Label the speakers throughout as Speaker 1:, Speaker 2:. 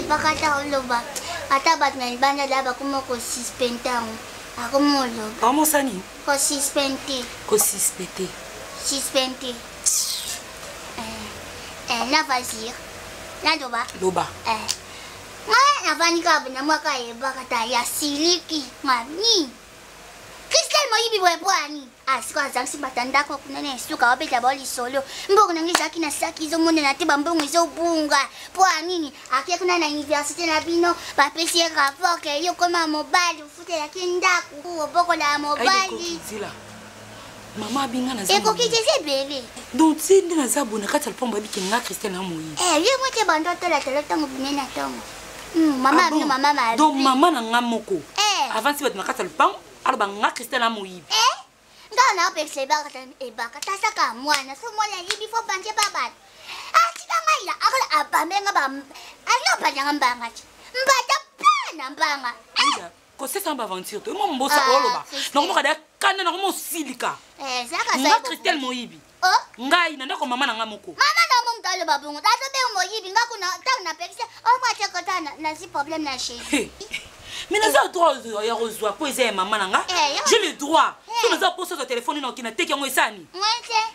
Speaker 1: ne pas kata oloba. Ata bat na libanda la ba kuma ko suspendant. Ako mo oloba.
Speaker 2: Comment ça ni?
Speaker 1: Ko suspendé.
Speaker 2: Ko suspecté.
Speaker 1: Suspendé. La vazir. La loba.
Speaker 2: Loba.
Speaker 1: Na vani ka bana mwaka e bakata ya siliki. Mami. Kristel mo yibi bwe bwani. Asiko azansi batanda ko kunene suka wabeta boli solo. Mbongo nangi zaki na saki zo monde na teba mbongo zo bunga. Bwa nini? Akia kuna na university na bino ba pesi rapport ke yo koma mobile ufute ya kindaku. Boko la mobile.
Speaker 2: Maman binga na
Speaker 1: zabu. Eko kitese bebe.
Speaker 2: Donc si ndina zabu na kata pomba biki nga Kristel na moyi.
Speaker 1: Ye mote bando tola tola tango binena tongo. Mama bino mama ma.
Speaker 2: Donc maman na nga moko. Avant si bat na kata pomba alors nga Kristel na moyi.
Speaker 1: Nga na pekse bakata saka mwana so mwana yibi fo banje babat. Tika ngaila akala abamenga ba. Alo banya mbanga. Mbata pana mbanga.
Speaker 2: Ko c'est ça aventure to mo mbosa oloba. Donc mo kada kana na mo silika.
Speaker 1: Zaka
Speaker 2: nga Kristel moyibi. Ngai na ndako mama na nga moko.
Speaker 1: Mama na mo mtalo babungu. Tato be moyibi nga kuna tana pekse o kwa chakota na si problème na chez.
Speaker 2: Mais nous avons le droit de recevoir poser maman nanga. J'ai le droit. Si nous avons posé au téléphone non qui n'a teki ngo isani.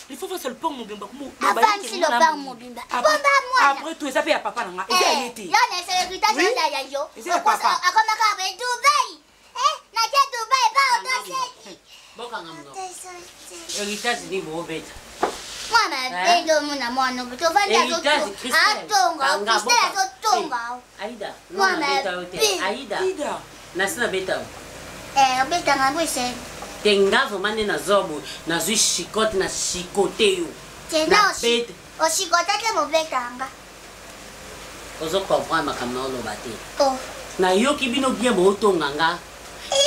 Speaker 2: Il faut faire le pont mobimba mo.
Speaker 1: Avanci le pont mobimba.
Speaker 2: Après tout ça paye à papa nanga. Et ça été.
Speaker 1: Là na sécurité là ya yo.
Speaker 2: Papa.
Speaker 1: Akoma ka be Dubai. Na je Dubai ba o do se.
Speaker 3: Boka ngamno. Héritage ni mo beta.
Speaker 1: Mama bendo muna mwana buto vanda zo. Atonga, Kristel zo tonga.
Speaker 3: Aida, no beta hotel. Aida. Nasina beta.
Speaker 1: Beta ngabo se.
Speaker 3: Tengazo mane na zobo, na zui chicote na chicote yo.
Speaker 1: Tena beta. O chicote te mo beta nga.
Speaker 3: Ozo comprendre makamno lo bate.
Speaker 1: Na
Speaker 3: yo ki bino bien bo tonga nga.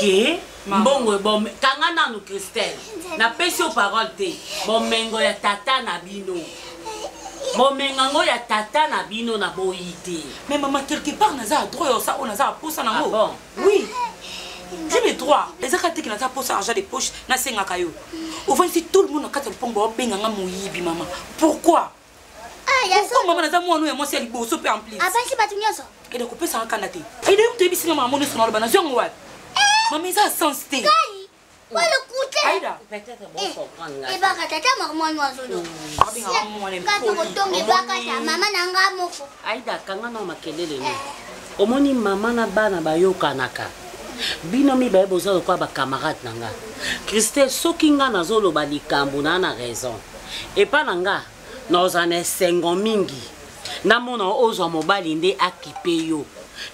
Speaker 3: Ke mbongo bom kanga nanu Kristel na pesi o parole te bomengo ya tata na bino bomengo ya tata na bino na boyite.
Speaker 2: Mais maman quelque part naza droit ça on naza posa na ngo.
Speaker 3: Bon
Speaker 2: oui j'ai le droit les akate qui naza posa argent des poches na senga kayo au fond si tout le monde akata pombo benga nga moyibi maman pourquoi pourquoi maman naza moi no moi c'est liboso pe en plus
Speaker 1: avanci batunyoso
Speaker 2: et de couper ça en canate et de te bisinga maman no sonalo bana zongo wa maman ça sensité
Speaker 1: wala kute
Speaker 2: Aida
Speaker 3: peut-être bon comprendre nga
Speaker 1: baka tata marmon wazodo
Speaker 2: abinga maman ne
Speaker 1: ka to tonge baka ta mama nanga moko
Speaker 3: Aida kanga no makelele ni omoni mama na bana bayokanaka bino mi ba bozo kwa ba camarade nanga Kristel soki nga nazoloba likambo na raison et pas nanga nozane sengo mingi na mona ozwa mobali nde akipe yo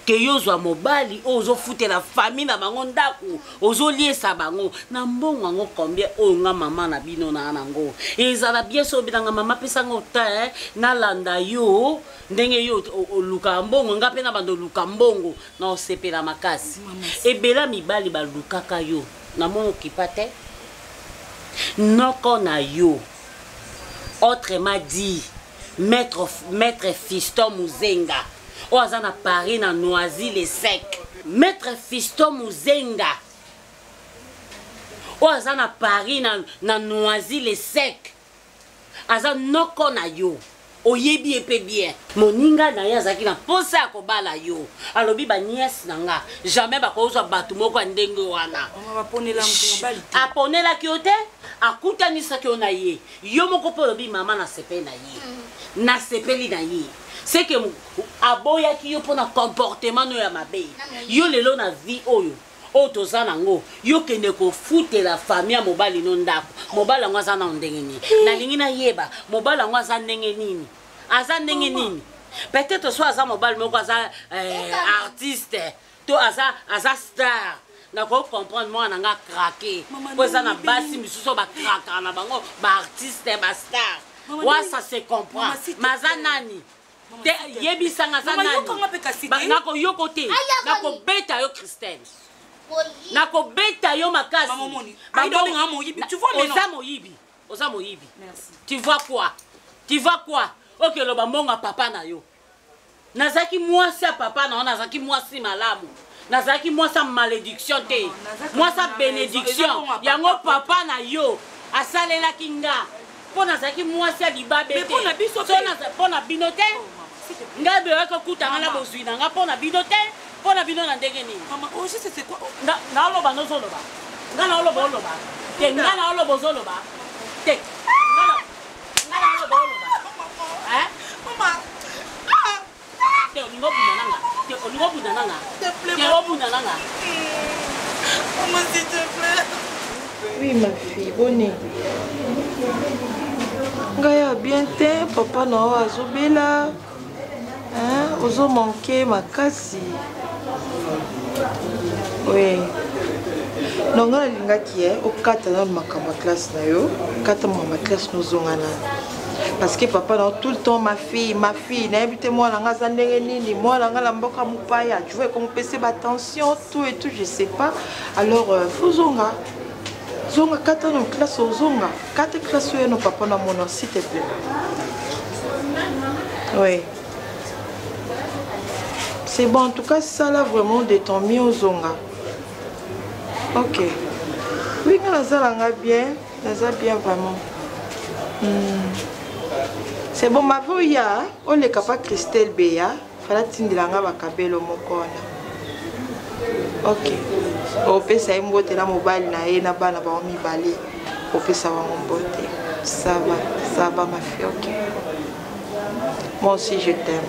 Speaker 3: ke yozwa mobali ozo fute la famille na bango ndako ozo liesa bango na mbongo ngo combien o nga mama na bino na nango ezala bien so binanga mama pesa ngo ta na landa yo ndenge yo luka mbongo nga pe na bando luka mbongo na osepela makasi ebela mibali balukaka yo na mono kipate noko na yo autrement dit maître Fiston Muzenga oza na Paris na Noisy-le-Sec maître Fiston Muzenga oza na Paris na Noisy-le-Sec aza noko na yo oyebi epe bien moninga na ya zaki na posa ya kobala yo alobi ba nièce nanga jamais bakozwa batu moko ndenge wana aponela ki ote akutanisa ki ona ye yo moko po lobi mama na sepe na ye na sepeli na ye c'est que aboya ki yo pona comportement no ya mabe yo lelo na vie oyo otoza nango yo kende ko fute la famille mobali no ndako mobala ngwa za na ndenge nini na lingi na yeba mobala ngwa za ndenge nini aza ndenge nini peut-être soit aza mobali moko aza artiste to aza star na ko comprendre moi na nga craquer po za na basi misuso ba craquer na bango ba artiste ba star wa ça se comprend maza nani te yebisanga za nani nako yoko te nako beta yo Kristel nako beta yo makasi oza moyibi tu vois quoi ok lo bamonga papa na yo nazaki mwasi ya papa na yo nazaki mwasi malamu nazaki mwasi malédiction te mwasi bénédiction yango papa na yo asalelaki nga mpo nazaki mwasi ya libabe te mpo na bino te Nga be ko kutanga na bozwi na nga pona bino te, pona bino na ndenge nini.
Speaker 2: Maman, oh, je sais c'est quoi?
Speaker 3: Na lo ba no zo lo ba. Nga na lo ba lo ba. Te nga na lo bo zo lo ba. Te. Nga na lo ba lo ba. Hein?
Speaker 2: Maman.
Speaker 3: Te o ningo buna nanga. Te o ningo buna nanga. Te o buna nanga.
Speaker 2: Maman, s'il te plaît.
Speaker 4: Oui, ma fille, bonne. Ngaya bien te, papa no azobela. Hein, ozo manquer makasi. Oui. Non, nga linga ki o kata na makamba classe na yo, kata ma classe no zongana. Parce que papa non tout le temps ma fille, n'a habité moi la ngaza ndenge nini, moi la ngala mboka mupaya, tu vois comme PC attention tout et tout, je sais pas. Alors faut zonga. Zonga kata no classe au zonga. Kata classe yo no papa na mon s'il te plaît. Oui. C'est bon en tout cas ça là vraiment de ton mieux au zonga. Ok. Oui, nga bien vraiment. C'est bon, ma vie, on est capable Christelle Béa. Fala tindilanga bakabelo mokona. Ok. On peut ça mbote na mobile na e na bana ba mi balé. On peut ça mbote. Ça va ma fille, ok. Moi aussi je t'aime.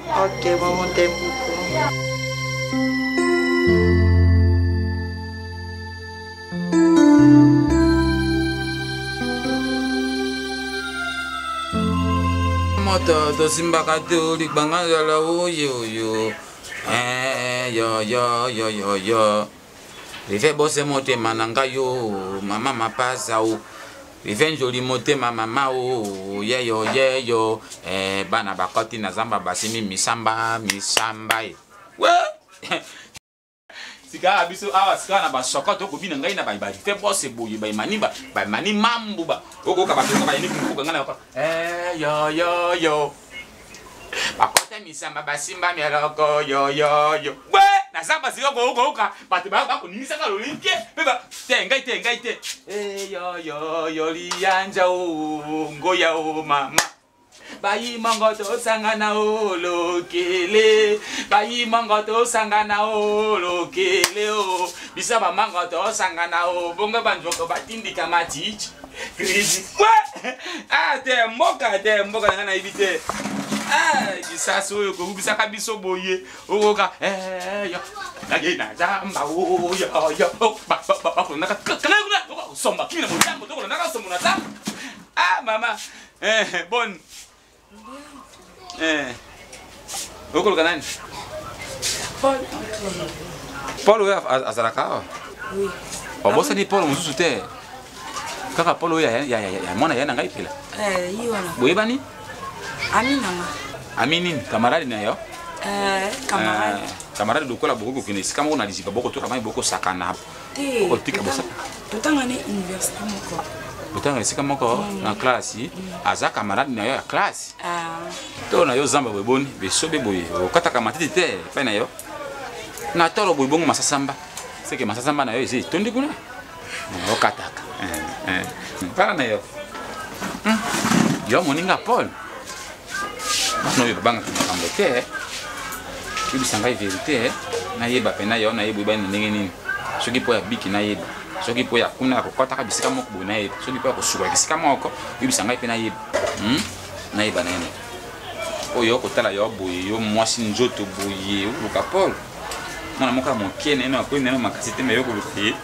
Speaker 4: Ok, maman t'aime beaucoup.
Speaker 5: To simbaka to libanga la yo yo rive bose motema nanga yo mama mapasa o rive njoli motema mama o yo bana bakoti na zamba basimi misamba we sika abiso awa sika na basoko to kobina ngai na ba rive bose boye ba mani mambu ba oko ka ba to ba ni kuko ngana ko yo bakota misamba basimba mialoko yo we na samba siko ko ka pati ba ko nimisa ka lolinke pe ba tengai te yo lianja o ngoya o mama bayi mango to sangana o lokele bayi mango to sangana o lokele o bisaba mango to sangana o bonga banjoko batindika matichi crazy ah te mboka ngana ibite ah kisaso yo ko bisa kabiso boye o ka yo na jamba o yo ba naka kana somba kina mo jambo to naka somo na ta ah mama bon okolo kanani Paul we azaraka oui obosa ni Paul mususu te kaka Paul ya mwana yana ngai pila
Speaker 2: yiwana
Speaker 5: boyebani
Speaker 2: Amini
Speaker 5: camarade na yo
Speaker 2: camarade
Speaker 5: dokola boko kine sika moko na liziba boko to kama boko sakana
Speaker 2: te
Speaker 5: o tika bosa
Speaker 2: totanga ni université moko
Speaker 5: botanga sika moko na classe aza camarade na yo ya classe to na yo zamba boni besobe boye o kataka matiti te pa na yo na tolo boye bongo masasamba c'est que masasamba na yo ezi tondi kuna o kataka para na yo yo moninga Paul no yo banga makambo te kibisanga vérité na yeba pena yo na yeba na ndenge nini soki po ya biki na yeba soki po ya kuna ko kota ka bisika moko bona yeba soki po ya ko suka bisika moko kibisanga pena yeba na yeba na yeba oyo ko tala yo boye yo mwasi njoto boye luka Paul mwana moka mokene na ko nena makasi te me yo ko luki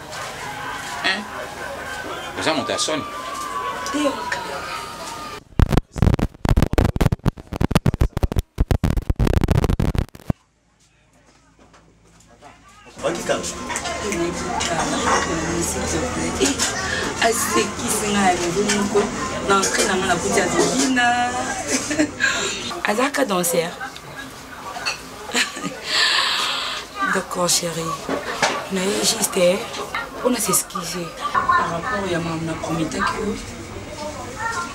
Speaker 5: déjà monter à son
Speaker 2: Azaka danser. D'accord chérie. On a juste on a s'excuser par rapport à ma comité que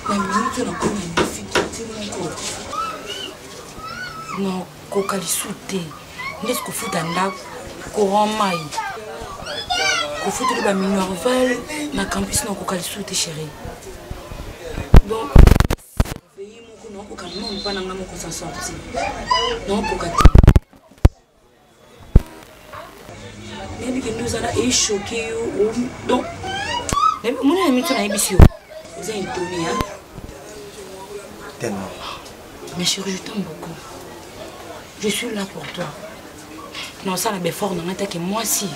Speaker 2: la minute on a comme une difficulté non kokali souté n'est-ce que fout anda courant mai ko fout ba minor val na campus non kokali souté chérie donc Non, pas dans mon s'en sortir. Non, pour même que nous allons choquer. Donc, mon ami, tu as émission. Vous avez étonné, hein?
Speaker 6: Tellement.
Speaker 2: Mais chérie, je t'aime beaucoup. Je suis là pour toi. Non, ça, la fort, non, que moi, si.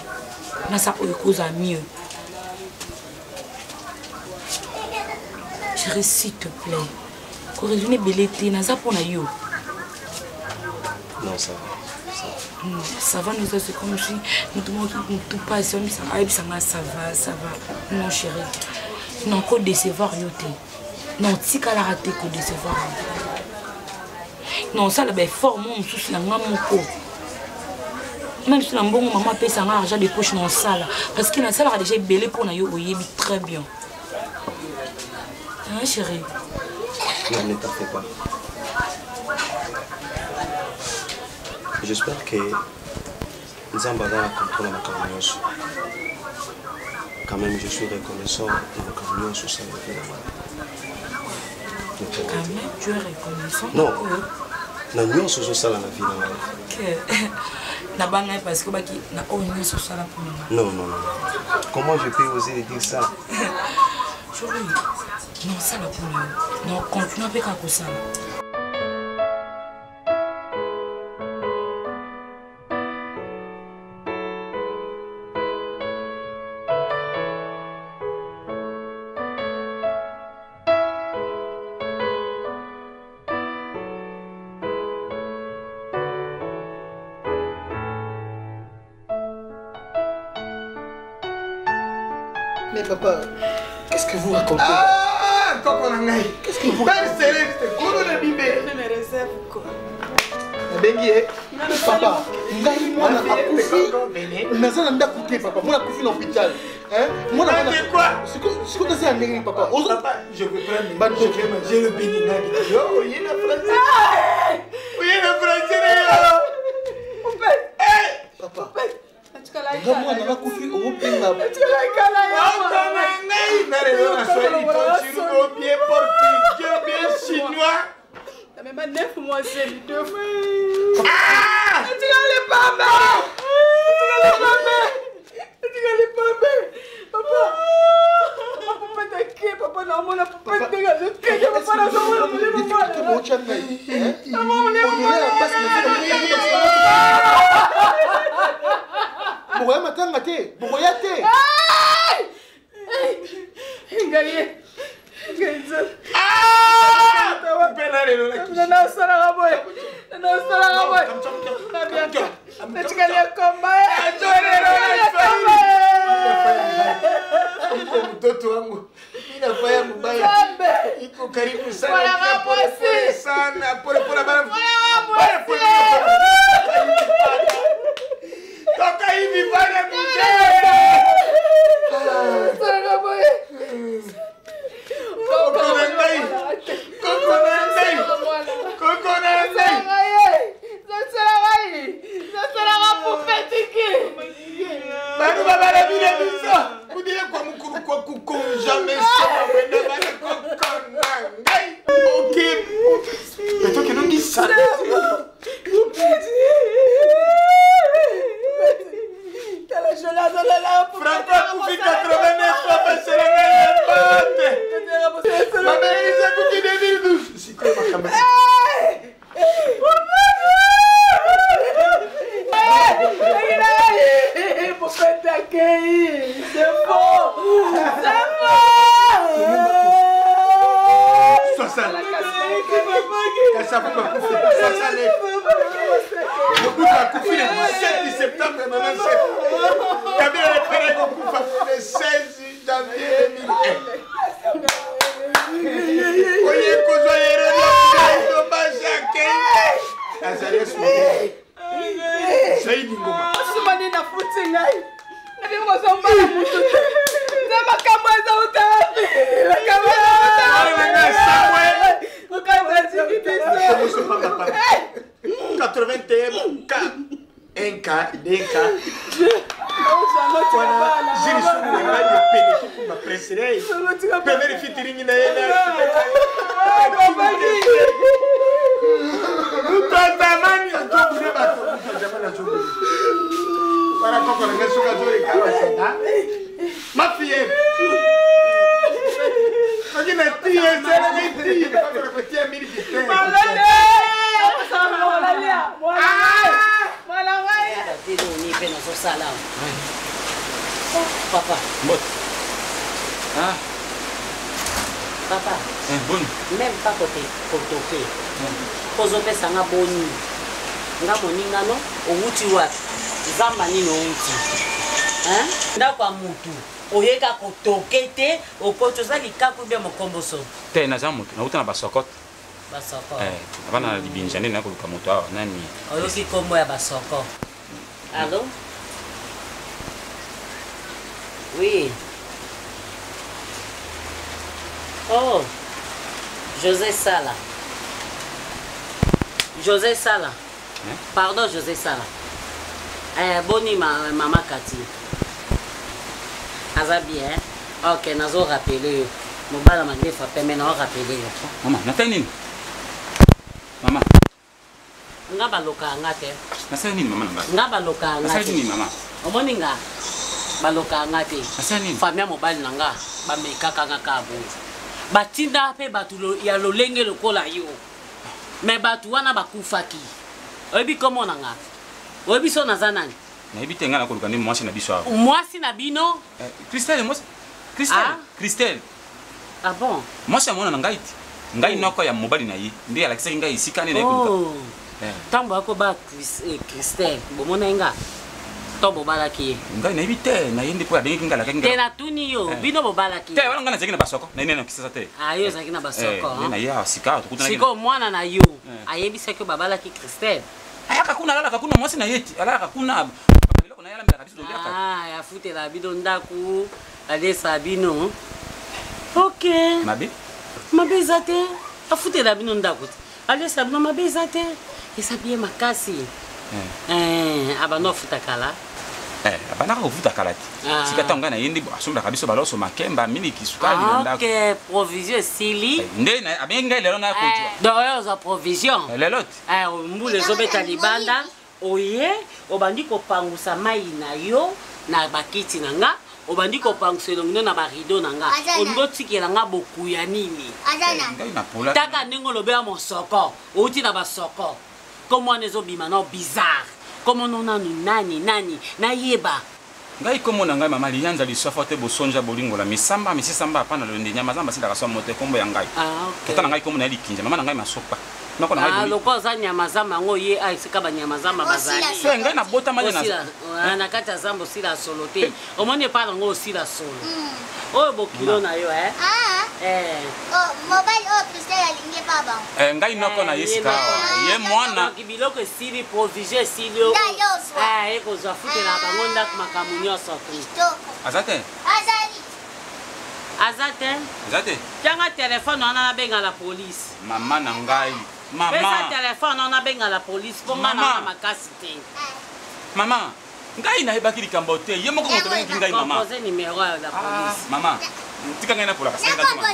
Speaker 2: Là, ça, cause à mieux. Chérie, s'il te plaît. Corrigez belleté, n'a pas pour la yo.
Speaker 6: Non, ça va.
Speaker 2: Ça va, nous c'est comme si nous tout passe, ça va. Non, chérie. Non, qu'on décevoir yoté. Non, si qu'à la rater qu'on décevoir. Non, ça, la fort, moi, je suis là, mon co. Même si la bon maman paye son argent de poche dans la salle. Parce que la salle a déjà belé pour la yo, très bien. Hein, chérie?
Speaker 6: Non, ne t'en fais pas. J'espère que Nzamba va contrôler ma camion. Quand même, je suis reconnaissant de ma camion sur ça.
Speaker 2: Quand même, tu es reconnaissant?
Speaker 6: Non. Non, sur ça la vie.
Speaker 2: Parce que na on sur ça pour
Speaker 6: nous. Non. Comment je peux oser dire ça?
Speaker 2: Chérie, non, ça la pour nous. Non, continue avec ça.
Speaker 7: Mais papa, qu'est-ce que vous racontez?
Speaker 8: Ah, Coco Nangai.
Speaker 7: Qu'est-ce que vous
Speaker 8: racontez? Céleste, Kono na Bibé.
Speaker 7: Je me réserve quoi? Bengie, papa, ngai mwana akufi. Naza na ndako te papa, mwana akufi na hôpital. Hein? Mwana
Speaker 8: c'est quoi?
Speaker 7: Siko na sa ndenge papa.
Speaker 8: Papa, je veux prendre je vais manger le bénina. Yo, il y a français. Oui, le français.
Speaker 7: Papa. Ngamwa na kufi openga.
Speaker 8: Chinois.
Speaker 7: Même 9 mois, c'est 2 fois.
Speaker 8: Ah!
Speaker 7: Tu n'allais pas, papa. Papa, non, mon papa,
Speaker 8: mtoto wangu inafanya mbaya, iko karibu sana, pole sana, pole bana, pole toka hivi bana mzee. Jiri sunu ne ngani pene kipu ma presere. Pene fitiringi na yena. Utamani ajobu ne bato. Utamani ajobu. Para koko na ngesuka zori kawa senda. Mafie. Agina tie sera ne tie. Para kutia miri kitene. Malale.
Speaker 3: Papa.
Speaker 5: Mbot. Ah.
Speaker 3: Papa.
Speaker 5: Bon.
Speaker 3: Même pas côté kotoke. Kozope sanga boni. Nga moninga no outi wat. Zamba ni no outi. Hein? Ndakwa mutu. Oyeka kotoke te okoto za likaku bia mokomboso.
Speaker 5: Te na za mutu. Na uta na basokot.
Speaker 3: Basoko.
Speaker 5: Abana na libinjane na koluka moto awa nani.
Speaker 3: Oyoki kombo ya basoko. Allô? Oui. Oh, José Sala. José Sala. Pardon, José Sala. Boni maman Cathy. Aza bien. Ok, nazo rappeler. Mon bala mande frappé mais non rappeler.
Speaker 5: Maman, natani. Maman.
Speaker 3: Nga baloka ngate.
Speaker 5: Nasa nini maman nga?
Speaker 3: Nga baloka ngate.
Speaker 5: Nasa nini maman?
Speaker 3: Omoni nga baloka ngate.
Speaker 5: Nasa nini?
Speaker 3: Famia mobile nanga ba mekaka nga kabo. Batinda pe batu ya lolenge lokola yo. Me batu wana bakufaki. Oyebi komo nanga. Oyebi so nazanani.
Speaker 5: Na ebite nga na koluka ndi mwasi na biso awa.
Speaker 3: Mwasi na bino?
Speaker 5: Christelle mwasi. Christelle. Christelle.
Speaker 3: Ah bon?
Speaker 5: Mwasi amona na ngai ti. Ngai noko ya mobali na ye. Ndi alakisa ngai isikani na koluka.
Speaker 3: Tambo ako ba Christelle. Bomona nga. Tobo balaki.
Speaker 5: Ngai na ebite na yende po adengi ngala kangi.
Speaker 3: Te na tuni yo. Bino bo balaki.
Speaker 5: Te wana ngana zaki na basoko. Na nene kisasa te.
Speaker 3: Ah yo zaki na basoko.
Speaker 5: Na ya sika tukuta na.
Speaker 3: Siko mwana na yo. Ayebi seko babalaki Christelle.
Speaker 5: Ayaka kuna lala kakuna mwasi na yeti. Alala kakuna biloko na yala mbela kabisa ndio yaka.
Speaker 3: Ah ya fute la bido ndaku. Alesa bino. OK.
Speaker 5: Mabe?
Speaker 3: Mabe zate. Afute la bino ndaku. Alesa bino mabe zate. Esa bien makasi. Abano futa kala.
Speaker 5: Abana ko futa kala ti. Sika tanga na yindi bo asumba kabisa baloso makemba mini kisukali ndako.
Speaker 3: OK, provision sili.
Speaker 5: Nde na abenga lelo na kujwa.
Speaker 3: Doyo za provision.
Speaker 5: Lelot.
Speaker 3: Mbule zobeta libanda. Oye, obandi ko pangusa mai na yo na bakiti nanga. Obandi ko pangusa longo na barido nanga. Ondo tikela nga boku ya nini.
Speaker 1: Azana.
Speaker 3: Taka ningo lobea mosoko. Outi na basoko. Comment on est obimano bizarre. Comment on a nani na yeba.
Speaker 5: Ngai komo na ngai mama lianza lisofote bosonja bolingo la misamba misisamba hapana lende nyama zamba sida kaswa mote kombo ya ngai.
Speaker 3: OK.
Speaker 5: Tata ngai komo na likinja mama na ngai masopa. Nako na ngai.
Speaker 3: Loko za nyama zamba ngo ye aisika ba nyama zamba bazali.
Speaker 5: So ngai na bota mali
Speaker 3: na. Na kata zambo sila solote. Omone pa ngo sila solo. Oyo bokilo na yo
Speaker 1: Oh, mobile Christelle alinge baba.
Speaker 5: Ngai noko na yesika. Ye mwana.
Speaker 3: Kibiloko sili provision sili. Eko za fute la bango ndako makamunyo soko.
Speaker 5: Azate.
Speaker 3: Azate. Tianga téléphone on a benga la police.
Speaker 5: Mama na ngai. Mama.
Speaker 3: Pesa téléphone on a benga la police. Ponga na makasi te.
Speaker 5: Mama. Ngai na hebaki likambo te. Ye moko moto bengi ngai mama.
Speaker 3: Composer numéro la police.
Speaker 5: Mama. Tika ngai na pula kasenga chunga.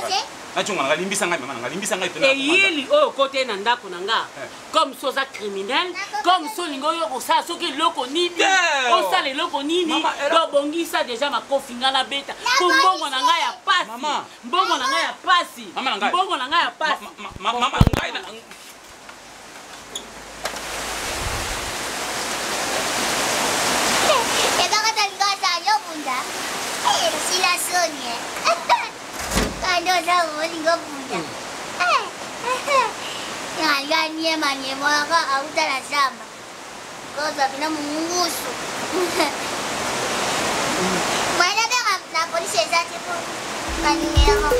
Speaker 5: Na chunga ngalimbisa ngai mama ngalimbisa ngai pena.
Speaker 3: Yeli o côté na ndako nanga. Comme soza criminel, comme so lingo yo ko sa soki loko nini. O sa le loko nini. Do bongisa déjà ma kofinga na beta. Ko mbongo na ngai ya pasi. Mbongo na ngai ya pasi. Mbongo na ngai ya pasi.
Speaker 5: Mama ngai na
Speaker 1: Sila Sonia. Kando sa uling ko punya. Yang niya manye mo ka auta na sama. Ko sabi na munguso. Mana ba ka na polisi sa tipo kanina ko.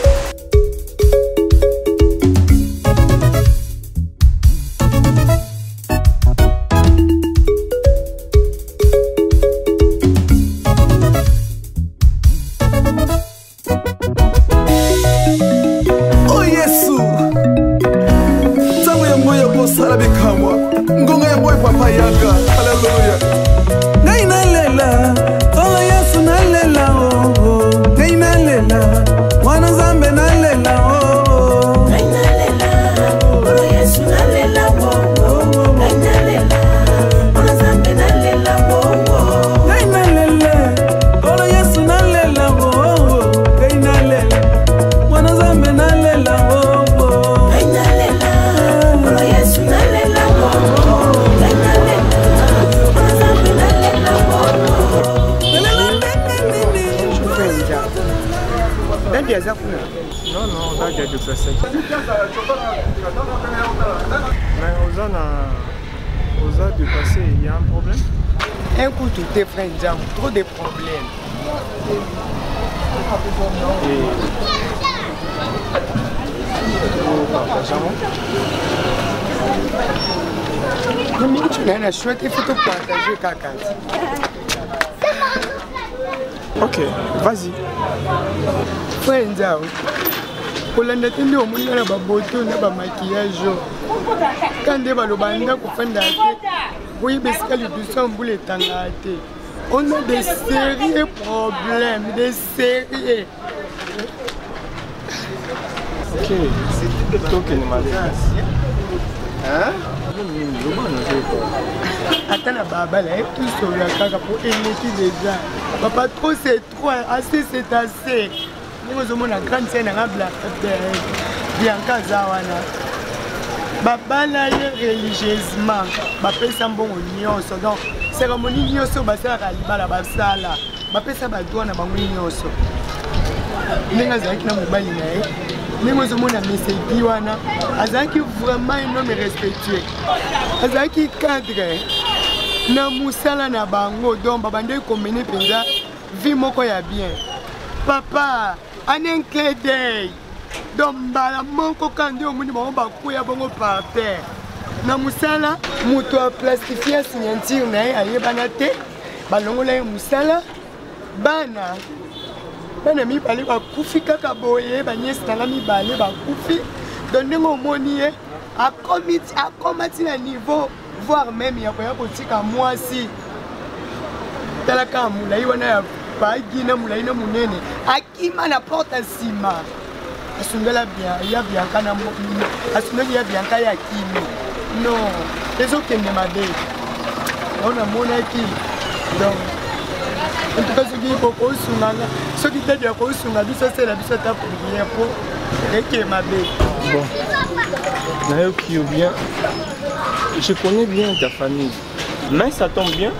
Speaker 9: Sala bikamwa ngonga ya boy papa yanga haleluya ngai nalela aza kuna.
Speaker 10: Non, non, on a quelques facettes. Mais aux a dépassé, il y a un problème?
Speaker 9: Un coup tout est frère, trop de problèmes.
Speaker 10: Et nous partageons.
Speaker 9: Mais tu n'as pas chouette, il faut te partager caca.
Speaker 10: Ok, vas-y.
Speaker 9: Frère Nzao, pour l'entendre au monde, on a des boutons, on a des maquillages. Quand on va le banda, oui, mais c'est le plus simple les tangatés. On a des sérieux problèmes, des sérieux.
Speaker 10: Ok, c'est plutôt que nous m'avons. Hein?
Speaker 9: Attends, la baba, là, tout sur la caca pour émettre déjà. Papa, trop c'est trop, assez c'est assez. Nous avons une grande scène à Bianca Zawana. Baba, là, religieusement, papa, c'est un bon union. Donc, cérémonie union, c'est la basala. Papa, c'est un doigt dans la union. Nous avons un message wana azaki vraiment un homme respectueux azaki cadre na musala na bango donc babande komene penza vie moko ya bien papa un clin d'œil donc bala moko kandi omuni bango bakuya bongo par terre na musala muto a plastifier signature na ye ayebana te balongola ye musala bana bana mibale bakufi kaka boye banyesi nanga mibale bakufi donc ndenge omoni ye akomati na niveau voire même ya koya kotika mwasi talaka molai wana ya bagi na molai na monene akima na porte nsima asundela ya bianka na asundeli ya bianka ya kimi non ezokende mabe ona monaki donc en tout cas, ce qui est beaucoup ce qui est beaucoup c'est la bise ta prière pour réclamer ma belle.
Speaker 10: Bon, Naoki bien, je connais bien ta famille, mais ça tombe bien.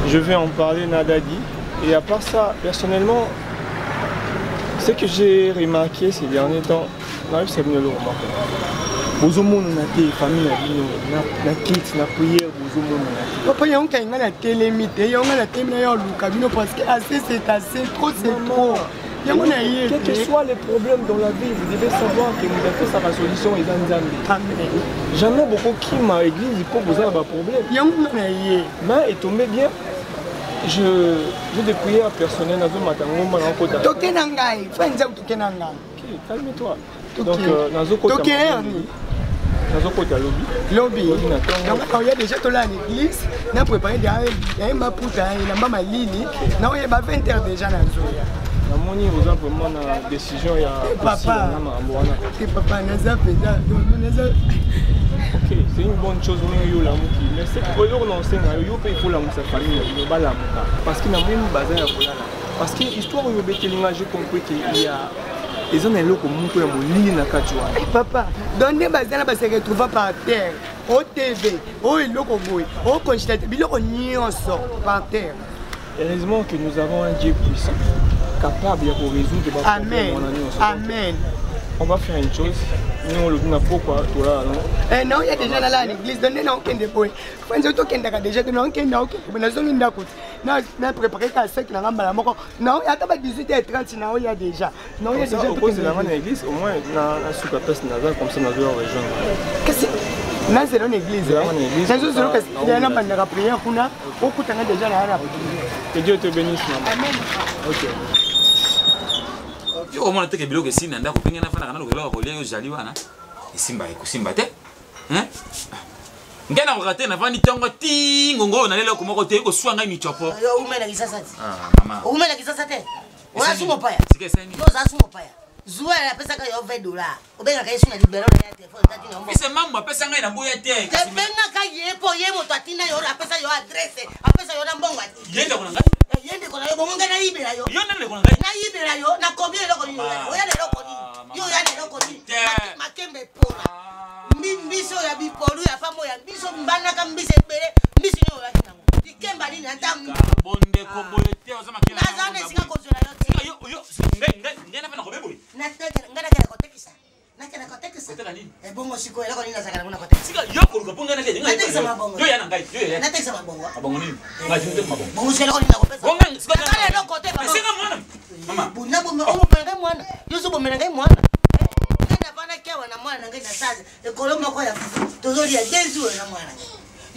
Speaker 10: Je vais en parler Nadadi. Et à part ça, personnellement, ce que j'ai remarqué ces derniers temps, Naoki c'est venu le remarquer. Bozomo na te famille na kit na prière bozomo na.
Speaker 9: Papa yon ka ngana télémité yon ngana télémité yon luka bino parce que assez c'est assez trop c'est trop.
Speaker 10: Quel que soit les problèmes dans la vie, vous devez savoir que vous avez fait sa solution et dans Zambie. Amen. Jamais beaucoup qui m'a église pour vous avoir un problème. Mais est tombé bien. Je des prières personnelles dans un matin au
Speaker 9: Tokenangai, Fanza Tokenangai.
Speaker 10: Calme-toi. Donc dans un côté dans un côté lobby. Donc il y a déjà tout là à l'église, on a préparé des maputa et la malini. Non, il y a 20 heures déjà dans Zoya. La monnaie vous a vraiment la décision il y a
Speaker 9: papa. Papa
Speaker 10: ok, c'est une bonne chose on la muki. Mais c'est que l'on enseigne il faut la musa famille il va la muka parce qu'il n'a même bazin à là. Parce que l'histoire où j'ai compris qu'il y a les gens là comme nous pour monter na kachwa.
Speaker 9: Papa, donner bazin là se retrouver par terre, au TV, au loko boy, au constate, biloko nyonso par terre.
Speaker 10: Heureusement que nous avons un Dieu puissant capable de résoudre les problèmes.
Speaker 9: Amen.
Speaker 10: On va faire une chose. Nous on le dit pourquoi tout là non.
Speaker 9: Non, il y a déjà là à l'église donner non aucun dépôt. Quand je toque ndaka déjà donner aucun ndako. Mais na zongi ndako. Na préparer ka sec na ngamba la moko. Non, il y a pas 18h30 na il y a déjà. Non, il y a déjà
Speaker 10: tout cause dans l'église au moins na suka peste na comme ça na doit rejoindre.
Speaker 9: Qu'est-ce na c'est dans l'église. Na zo zero que il y a na bandaka prière kuna okutanga déjà na.
Speaker 10: Que Dieu te bénisse maman.
Speaker 9: Amen.
Speaker 10: OK.
Speaker 5: Yo omona teke biloko esina ndako penge na fana kana lokelo kolia yo jali wana esimba ekusimba te hein ngena kokate na vandi tongo ti ngongo na lelo komoko te ko swanga michopo
Speaker 11: yo umela kisasa ti
Speaker 5: mama
Speaker 11: umela kisasa te wala sumo paya
Speaker 5: sike sani
Speaker 11: yo za sumo paya zuwa la pesa ka yo $20 obenga ka yesu na libero na ya telefone tati na mbo
Speaker 5: ise mambo pesa ngai na mboya te
Speaker 11: benga ka yepo ye moto atina yo la pesa yo adresse apesa yo na mbongo ati
Speaker 5: yenda kuna ngai
Speaker 11: yende kona yo bonga na ibela yo
Speaker 5: yo nele kuna ngai
Speaker 11: na ibela yo na kombie loko ni yo ya loko ni yo ya loko ni makembe pora mbiso ya bipolu ya famo ya mbiso mbana ka mbise bele mbisi yo ya kinango dikemba ni na tam
Speaker 5: bonde kombo te ozama kina
Speaker 11: na zane sika kozela yo ti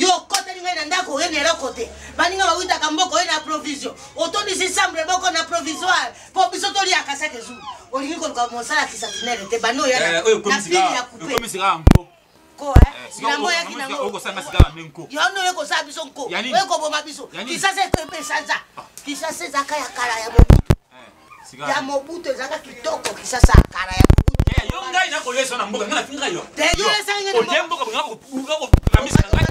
Speaker 11: Yo kote ni ngana ndako yene ro kote baninga bawita kamboko yena provision otoni si sambre boko na provisoire po biso toli akasa kezu olingi ko ka mosala kisatinele te bano ya na pili ya couper
Speaker 5: comme sika ampo
Speaker 11: ko na moya kinango
Speaker 5: oko sanga sika menko
Speaker 11: yo no yeko sa biso nko yeko boma biso kisase ko pe sanza kisase zaka ya kala ya mobutu ya mobutu zaka kitoko kisasa kala ya mobutu
Speaker 5: yo ngai na koleso na mboka ngana finga yo
Speaker 11: te yo sanga
Speaker 5: o tembo ko ngako buka ko kamisa ngai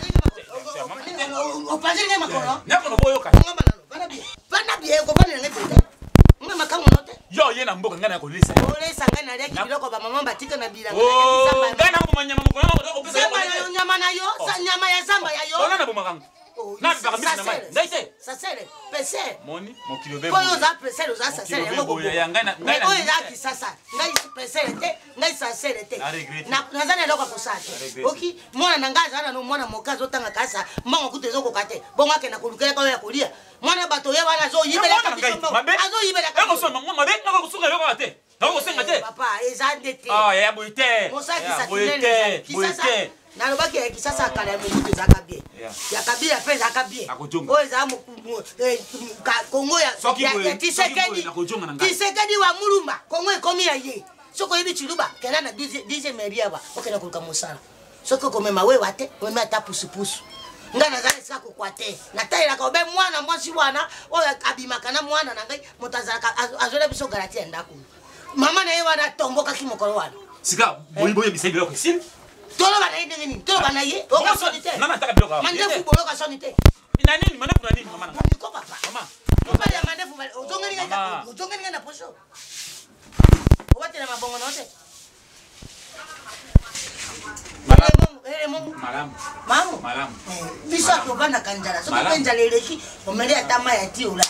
Speaker 11: opazile makolo
Speaker 5: nako no boyoka
Speaker 11: bana bien ko bana ne pete ngama kango note
Speaker 5: yo ye na mboka ngana ya kolesa
Speaker 11: olesa ngana leki biloko ba mama batika na bilanga
Speaker 5: ngana ko manyama mko ngako ko
Speaker 11: zamba yo nyama na yo sa nyama ya zamba ya yo
Speaker 5: ona na bomakango na baka misa na mai ndaite
Speaker 11: sasele pese
Speaker 5: moni mo kilo be
Speaker 11: koyo za pese za sasele
Speaker 5: ngo ya ngana
Speaker 11: ngana oyo za kisasa ngai pese te ngai sasele te na nazana loko kusate oki mwana nangaza ana no mwana mokazo tanga kasa mbango kutezo ko kate bonga ke na kulukela kwa ya kulia mwana bato ye wana zo yibela ka bisombo azo yibela ka
Speaker 5: ngo so mama be ngako kusuka yo kwa te ngako senga te
Speaker 11: papa ezande te
Speaker 5: ya boite
Speaker 11: mosaki satinele kisasa na lobaki ya kisasa kala ya mobutu zaka bien ya kabila pe zaka bien oyo za Kongo ya Tshisekedi wa mulumba Kongo ekomi ya ye soko yebi chiluba kena na 10e meria ba okena kuluka mosala soko komema we wate komema ta pusu ngana zale saka kukwate na taila ka obe mwana mwasi wana oyo abimaka na mwana na ngai motazaka azole biso garantie ndako mama na ye wana tomboka kimokolo wana
Speaker 5: sika boye bisebelo ko sim
Speaker 11: tolo bana yende nini tolo bana ye oka sonite
Speaker 5: nana taka biloka
Speaker 11: mandefu boloka sonite
Speaker 5: ina nini mandefu na nini mama na
Speaker 11: ko papa mama papa ya mandefu ozongeni ngana posho wate na mabongo note Malam. Bisa kubana kanjala. So kanjala eleki omele atama ya tiula.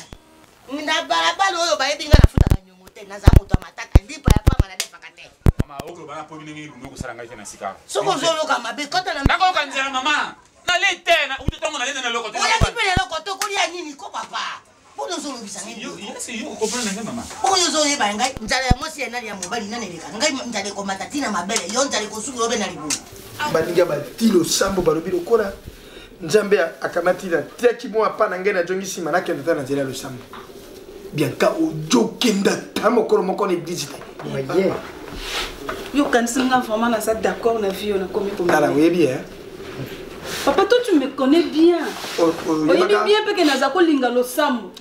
Speaker 11: Nda barabara oyo bayebi nga nafuta kanyongote na za moto matata ndipa ya pama na defa kate.
Speaker 5: Mama okolo bana po binenge lungo kusala ngai tena sika.
Speaker 11: So kozolo kama be kota na
Speaker 5: ndako kanjala mama. Na lete na utotongo na lete na lokoto.
Speaker 11: Oya kipele lokoto kolia nini ko papa. Bono zolo bisa ngai.
Speaker 5: Yes yo comprendre ngai mama.
Speaker 11: Oyo zo yeba ngai njala ya mosi enali ya mobali na neleka. Ngai njale ko matatina mabele yo njale ko suki obe na libu.
Speaker 8: Baninga batilo sambo balobi lokola nzambe akamatila tiaki mo apana ngai na jongi sima na kenda na nzela lo sambo bien ka ojokenda tamo kolo moko na église
Speaker 4: Maye yo kanisi nga vraiment na ça d'accord na vie on a commis comme
Speaker 8: ala oui bien
Speaker 4: papa toi tu me connais bien oyebi bien pe ke naza kolinga lo sambo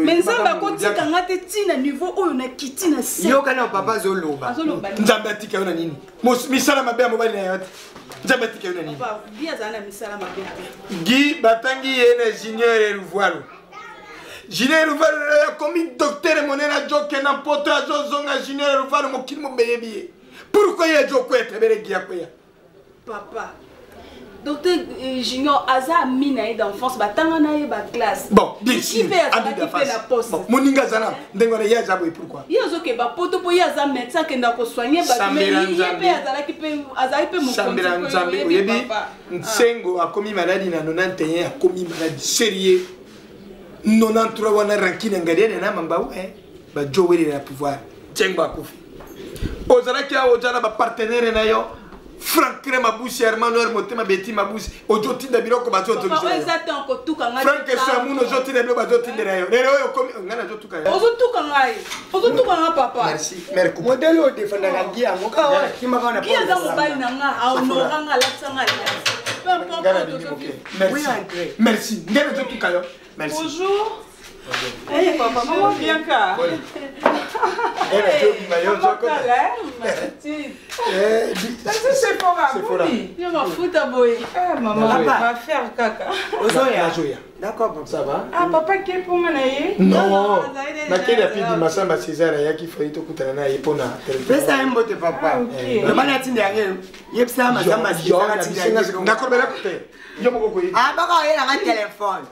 Speaker 4: mais nzambe akotika nga te tina niveau oyo na kiti na se
Speaker 8: yo kana papa zoloba nzambe atika yo na nini misala mabe ya mobali na yo te nzambe atika yo na nini
Speaker 4: papa bia za na misala mabe
Speaker 8: gi batangi ye na junior Eluvalo junior Eluvalo comme docteur monena joke na poto azozonga junior Eluvalo mokili mobeyebi pourquoi ye joke etebere gi akoya
Speaker 4: papa Docteur Junior Aza mina d'enfance batanga na ye ba classe.
Speaker 8: Bon, bien sûr. Bon, moninga zana ndengo na yaza boy pourquoi?
Speaker 4: Yazo ke ba poto po yaza médecin ke ndako soigner ba mais pe azala ki pe azali pe mo
Speaker 8: Sambira Nzambe oyebi nsengo akomi maladie na 91 akomi maladie sérieux 93 wana rankine ngadiene na mamba ba joweli na pouvoir tsengo akufi. Ozala ki ozala ba partenaire na yo Franck Mabusi Hermano Hermotema Betty Mabusi ojoti da biloko bazoto
Speaker 4: biso. Exactement ko tuka ngai.
Speaker 8: Franck Samuno ojoti da biloko bazoto ndera yo. Lero yo komi ngana jotuka yo.
Speaker 4: Ozotuka ngai. Ozotuka nga papa.
Speaker 8: Merci. Merci.
Speaker 9: Modèle au défendre la guia ngo ka wana kimaka na.
Speaker 4: Guia za mobali na nga a honora nga la tsanga.
Speaker 8: Merci. Merci. Ngana jotuka yo. Merci.
Speaker 4: Bonjour. Hey papa, maman Bianca.
Speaker 9: C'est pour
Speaker 4: il m'a foutu à boy.
Speaker 9: Maman, va faire caca.
Speaker 8: Joya.
Speaker 9: D'accord,
Speaker 8: ça va?
Speaker 9: Ah, papa, qui est pour moi?
Speaker 8: Non, ma quelle a pris du Massamba César et qui fait tout coutana et pona.
Speaker 9: Fais ça un mot de papa. Le manatine derrière. Yep, ça, Massamba César.
Speaker 8: D'accord, mais là, écoutez.
Speaker 9: Ah, bah, il a un téléphone.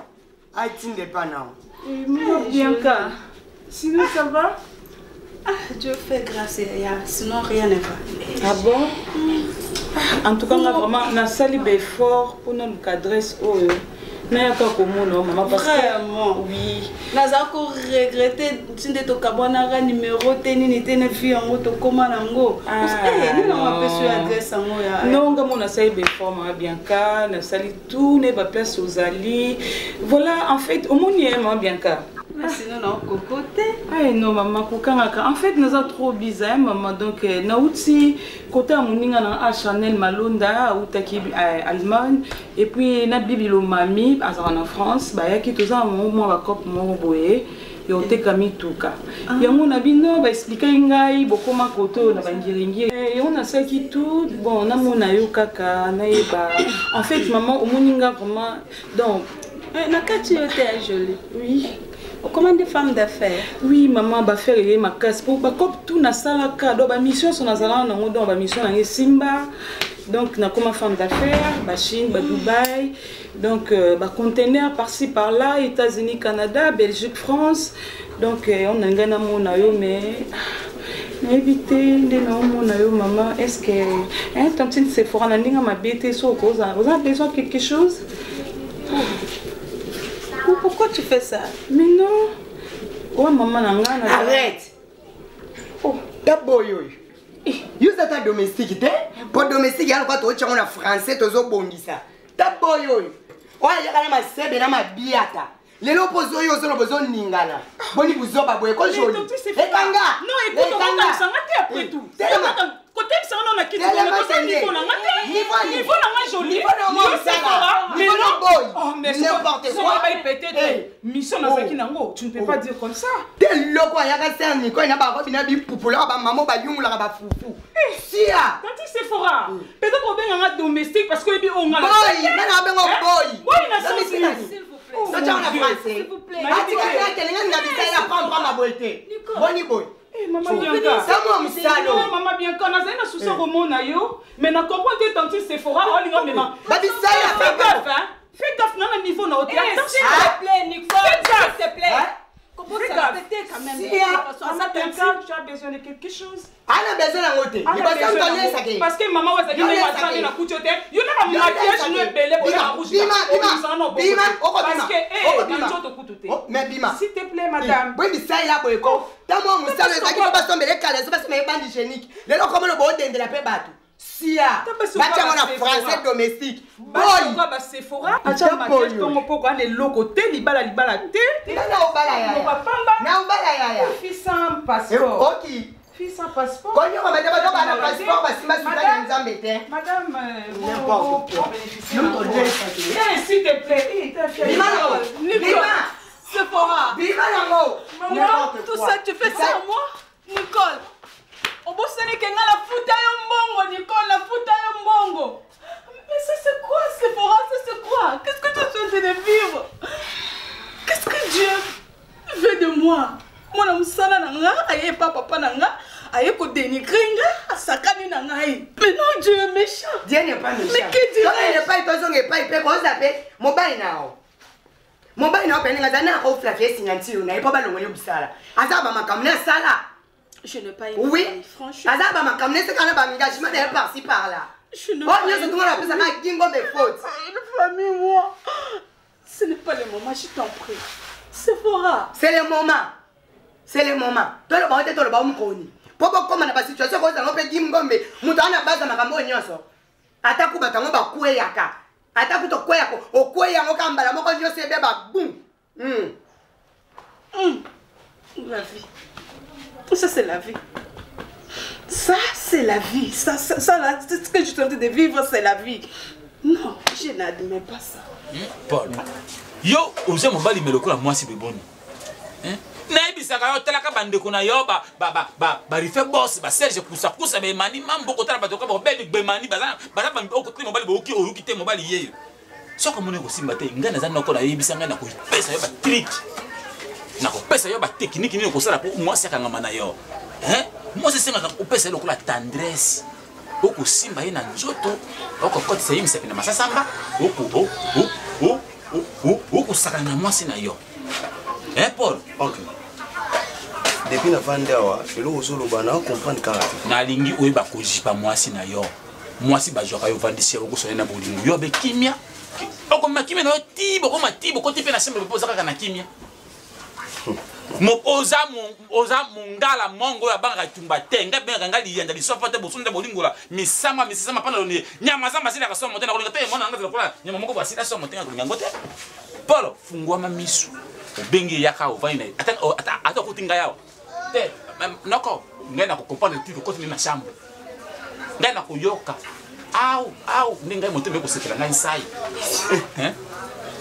Speaker 9: Ah, il ne pas non.
Speaker 4: Bianca,
Speaker 12: Sinon, ça va?
Speaker 13: Ah, Dieu fait grâce, sinon rien ne va.
Speaker 12: Ah bon? En tout cas, on a vraiment sali effort pour notre adresse.
Speaker 13: Vraiment?
Speaker 12: Oui.
Speaker 13: Nous avons regretté de numéro de fille en auto commande.
Speaker 12: Non, on a sali effort, Bianca, on a sali tout, on a place aux alliés. Voilà, en fait, au monde, Bianca.
Speaker 13: Sinon, on a cocoté.
Speaker 12: Ah non, maman, en fait, nous sommes trop bizarres, maman. Donc, nous aussi, côté Mouninga na Chanel Malonda, ou taki Allemagne, et puis na Bibilo Mami, en France, bah, qui tout ça, moi, ma copie, mon boye, et on te kami tout cas. Et on a dit non, bah, expliquer ingai, beaucoup ma côté, on a bangiringi, et on a ça qui tout, bon, on a mon ayo kaka, naïba. En fait, maman, au Mouninga vraiment, donc,
Speaker 13: Nakati était jolie.
Speaker 12: Oui.
Speaker 13: Comment des femmes d'affaires?
Speaker 12: Oui, maman, va faire ma casse pour comme tout na salaka, donc ma mission sur na salon, donc ma mission na Simba, donc na comme femme d'affaires, ba Chine, ba Dubaï, donc ba conteneur par-ci par-là, États-Unis, Canada, Belgique, France, donc on a gagné mon ayo mais éviter de mon ayo maman, est-ce que tant que c'est fort na ninga ma bête so vous avez besoin de quelque chose?
Speaker 13: Pourquoi tu fais ça?
Speaker 12: Mais non. Oh maman,
Speaker 11: arrête. Oh, d'abord yo. Yo ça ta domestique té? Pour domestique ya quoi to tchanga na français tozo bongisa. D'abord yo. Oh ya kana ma sebe na ma biata. Lelo pozo yo zo bozo ningana. Boni buzoba boye ko joli. Ekanga.
Speaker 12: Non, écoute, on va s'arrêter après tout. Côté ça on a quitté le niveau là niveau là joli niveau non boy oh mais n'importe quoi va répéter mission na zaki nango tu ne peux pas dire comme ça
Speaker 11: tel loko ya ka ser ni ko ina ba ko bina bi pupula ba maman ba yungula ba fufu sia
Speaker 12: quand il se fera peut-être on benga domestique parce que bi on a
Speaker 11: boy na benga boy
Speaker 12: boy na s'il
Speaker 11: vous plaît ça en français s'il vous plaît atika ya kelenga na bisala prendre ma beauté boni boy
Speaker 12: Maman Bianca, maman Bianca, on a un souci au monde, mais on comprend que tant que c'est fort, on y va maintenant. Fais gaffe, non, le niveau n'a aucun.
Speaker 13: S'il te plaît, Nicole, s'il te plaît. Comment ça respecter quand même?
Speaker 12: Tu as besoin de quelque chose?
Speaker 11: On a besoin d'un côté.
Speaker 12: Parce que maman va se dire que tu as couché. Tu as un maquillage, tu es belle pour la bouche.
Speaker 11: Mais Bima,
Speaker 12: s'il te plaît, madame.
Speaker 11: Oui, mais ça, il a beau écho. T'as moi, mon salaire, ça qui va pas tomber les cadres, c'est parce que mes bandes hygiéniques. Les gens comme le beau de la paix battu. Sia, batia mona français domestique. Boy,
Speaker 12: ba Sephora. Acha maquillage comme pourquoi les locaux té libala té.
Speaker 11: Na obala ya. Na obala ya.
Speaker 12: Fils sans passeport.
Speaker 11: OK.
Speaker 12: Fils sans passeport.
Speaker 11: Quand on va dire ba passeport ba simba suka nzambe té.
Speaker 12: Madame,
Speaker 11: n'importe quoi.
Speaker 12: S'il te plaît,
Speaker 11: Bima.
Speaker 13: Sephora.
Speaker 11: Bima nango.
Speaker 13: Maman, tout ça tu fais ça à moi? Nicole. On bosse que la fouta mbongo, Nicole, la fouta mbongo. Mais ça c'est quoi, Sephora? Ça c'est quoi? Qu'est-ce que tu es en train de vivre? Qu'est-ce que Dieu veut de moi? Mon musala nanga, aye papa nanga, aye ko dénigrer nga, sakani nanga. Mais non, Dieu est méchant.
Speaker 11: Dieu n'est pas méchant.
Speaker 13: Mais que Dieu
Speaker 11: n'est pas il peut s'appeler mobile nao. Mobile nao peninga dana ko flafier singanti na ipo balongo yo bisala. Azaba makamna sala.
Speaker 13: Je n'ai pas
Speaker 11: aimé. Oui, franchement. Azaba makamna c'est quand même engagement de par-ci par-là.
Speaker 13: Je ne
Speaker 11: pas. Oh, tout le monde appelle ça ma gingo de faute.
Speaker 13: Famille moi. Ce n'est pas le moment, je t'en prie. Sephora.
Speaker 11: C'est le moment. C'est le moment. Toi le bon toi le bon mkoni. Popo comme na ba situation ko za ngope gimgombe. Mutu ana baza makambo nyonso. Ataku batango ba kweyaka. Ataku to kweyako. Okweya ngo kambala moko nyonso ebeba boum.
Speaker 13: La vie. Ça c'est la vie. Ça c'est la vie. Ça là, ce que je suis en train de vivre, c'est la vie. Non, je n'admets pas ça.
Speaker 5: Paul, yo, osez mon bali me le cola moi si beboni. Naibisaka yo telaka bandeko na yo ba rife boss ba Serge kusa be mani mambo ko tala ba toka ba be be mani ba ba o ko timo bali bo ki o ki te mo bali yeyo. Soko mone ko simba te ngana za noko na yibisa ngana ko pesa yo ba trick. Na ko pesa yo ba technique ni ko sala pour moi c'est kanga mana yo. Moi c'est senga ko pesa lo ko la tendresse. Oko simba ina nzoto oko koti se yimisa pina masasamba oko saka na mwasi na yo. Paul.
Speaker 6: Ok. depuis na vande awa eloko ozoloba na comprendre kaka
Speaker 5: nalingi oyeba kojipa mwasi na yo mwasi bazwaka yo vandisi yango kosone na bolingo yo be kimia okoma kimia na yo tibo okoma tibo kote mpe na sembe poza kaka na kimia oza mongala mongo ya banga tumba te nga benga nga liyanda lisofa te bosunda bolingola misama pana loni nyama zamba sina ka somo te na kolinga te mona nga kola nyama moko basina somo te nga kolinga ngote polo fungwa mamisu obengi yaka ovina ata kutinga yawa te noko ngena ko comprendre tout ko tini na chambre ngena ko yoka au ninga moto me ko sekela nga insai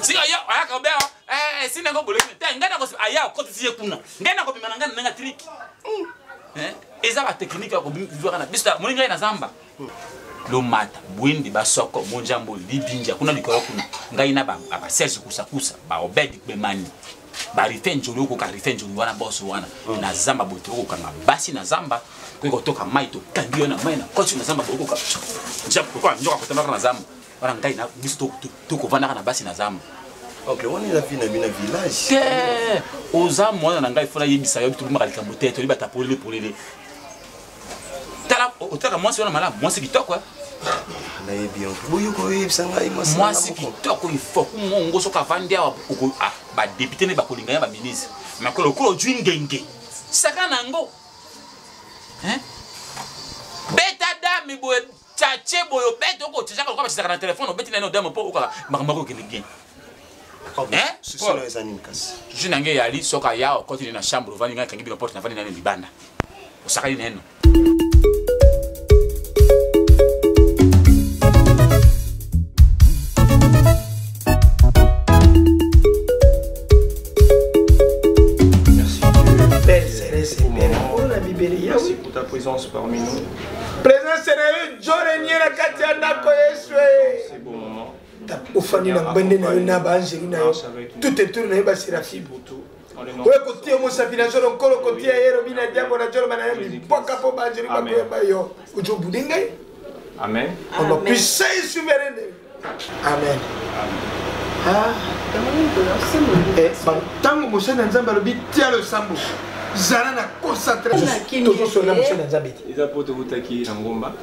Speaker 5: sika yo ayaka obea sina ngo boleki te ngena ko aya ko tiye kuna ngena ko bimana ngana nga trick eza ba technique ya ko bimvira na bista moninga na zamba lo mata bwindi basoko monjambo libinja kuna likoro kuna ngai na ba serge kusakusa ba obedi bemani ba rifenjolo ko ka rifenjolo wana boss wana na zamba boto ko kanga basi na zamba ko toka mai to kandio na mai na kochi na zamba boko ka japo ko njoka ko tamba na zamba wana ngai na bisto to ko vana na basi na zamba.
Speaker 6: Ok, on est la vie na bina village.
Speaker 5: Que oza mwana na ngai fola yebisa yo bitu maka likambo te to libata polele tala otaka mwasi wana mala mwasi kitoko
Speaker 6: na yebi on boyo ko yebisa ngai
Speaker 5: mwasi kitoko ifo kumongo soka vandia wa ba député ne ba kolinga ya ba ministre makolo ko jwingenge saka nango beta dame boy chache boyo beto ko tshaka ko ba saka na téléphone beti na no dame po ko makamako kelenge je nange yali soka yao continue na chambre vani nga kangi bi porte na vani na libanda osaka ni neno.
Speaker 10: Merci pour ta présence parmi nous.
Speaker 8: Présence sérieux, Jorenier la Katiana Koyeswe.
Speaker 10: C'est bon moment.
Speaker 8: Au fani na bande na yona ba angeli na yo. Tout est tourné na ba séraphi pour tout. Ouais côté mo sapina jolo nkolo côté yero bina diabo na jolo mana yemi poka po ba angeli ba ko ba yo. Ujo budingai.
Speaker 10: Amen.
Speaker 8: On a puissance souveraine. Amen. Ah, tango mo sena nzamba lo bitia le sambo. Zala na concentration. Toujours sur la motion nzamba.
Speaker 10: Ils apportent Rutaki na Ngomba.